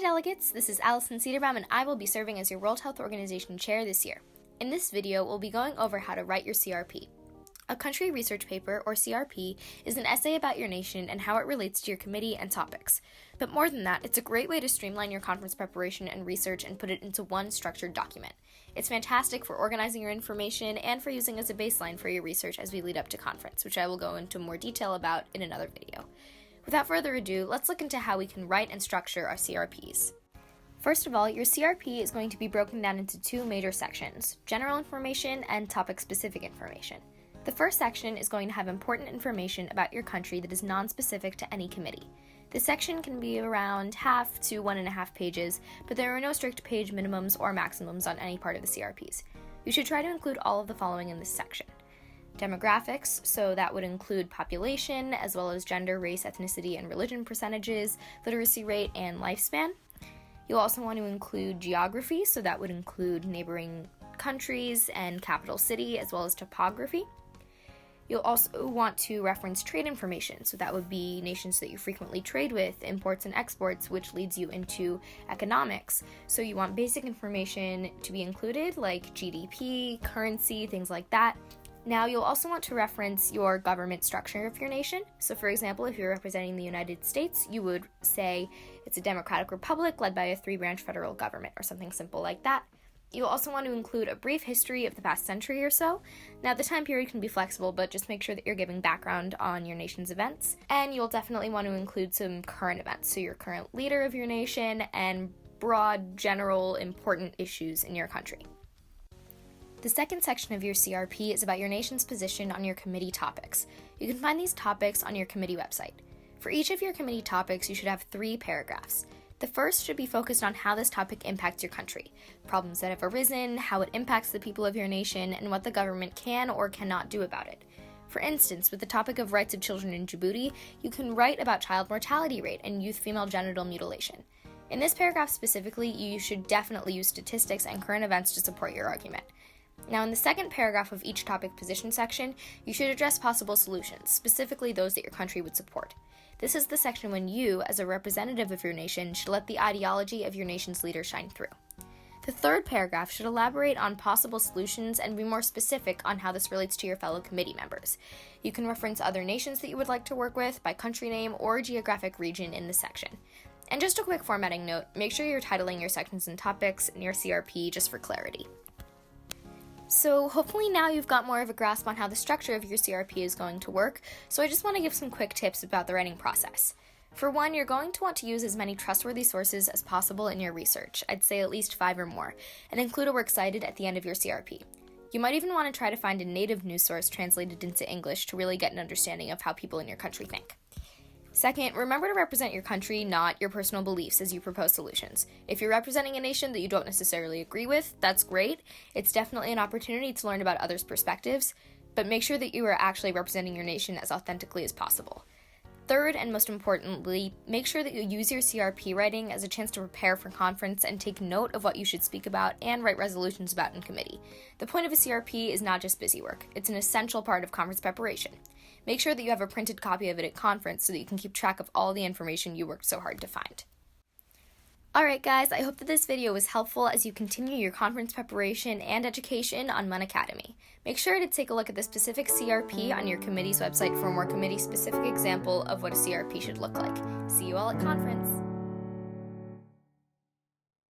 delegates, this is Allison Cederbaum and I will be serving as your World Health Organization Chair this year. In this video, we'll be going over how to write your CRP. A country research paper, or CRP, is an essay about your nation and how it relates to your committee and topics. But more than that, it's a great way to streamline your conference preparation and research and put it into one structured document. It's fantastic for organizing your information and for using as a baseline for your research as we lead up to conference, which I will go into more detail about in another video. Without further ado, let's look into how we can write and structure our CRPs. First of all, your CRP is going to be broken down into two major sections, general information and topic-specific information. The first section is going to have important information about your country that is non-specific to any committee. This section can be around half to 1.5 pages, but there are no strict page minimums or maximums on any part of the CRPs. You should try to include all of the following in this section. Demographics, so that would include population, as well as gender, race, ethnicity, and religion percentages, literacy rate, and lifespan. You'll also want to include geography, so that would include neighboring countries and capital city, as well as topography. You'll also want to reference trade information, so that would be nations that you frequently trade with, imports and exports, which leads you into economics. So you want basic information to be included, like GDP, currency, things like that. Now, you'll also want to reference your government structure of your nation. So, for example, if you're representing the United States, you would say it's a democratic republic led by a 3-branch federal government, or something simple like that. You'll also want to include a brief history of the past century or so. Now, the time period can be flexible, but just make sure that you're giving background on your nation's events. And you'll definitely want to include some current events, so your current leader of your nation and broad, general, important issues in your country. The second section of your CRP is about your nation's position on your committee topics. You can find these topics on your committee website. For each of your committee topics, you should have 3 paragraphs. The first should be focused on how this topic impacts your country, problems that have arisen, how it impacts the people of your nation, and what the government can or cannot do about it. For instance, with the topic of rights of children in Djibouti, you can write about child mortality rate and youth female genital mutilation. In this paragraph specifically, you should definitely use statistics and current events to support your argument. Now, in the second paragraph of each topic position section, you should address possible solutions, specifically those that your country would support. This is the section when you, as a representative of your nation, should let the ideology of your nation's leader shine through. The third paragraph should elaborate on possible solutions and be more specific on how this relates to your fellow committee members. You can reference other nations that you would like to work with by country name or geographic region in this section. And just a quick formatting note, make sure you're titling your sections and topics in your CRP just for clarity. So hopefully now you've got more of a grasp on how the structure of your CRP is going to work, so I just want to give some quick tips about the writing process. For one, you're going to want to use as many trustworthy sources as possible in your research, I'd say at least 5 or more, and include a works cited at the end of your CRP. You might even want to try to find a native news source translated into English to really get an understanding of how people in your country think. Second, remember to represent your country, not your personal beliefs, as you propose solutions. If you're representing a nation that you don't necessarily agree with, that's great. It's definitely an opportunity to learn about others' perspectives, but make sure that you are actually representing your nation as authentically as possible. Third, and most importantly, make sure that you use your CRP writing as a chance to prepare for conference and take note of what you should speak about and write resolutions about in committee. The point of a CRP is not just busy work. It's an essential part of conference preparation. Make sure that you have a printed copy of it at conference so that you can keep track of all the information you worked so hard to find. Alright guys, I hope that this video was helpful as you continue your conference preparation and education on MUN Academy. Make sure to take a look at the specific CRP on your committee's website for a more committee-specific example of what a CRP should look like. See you all at conference!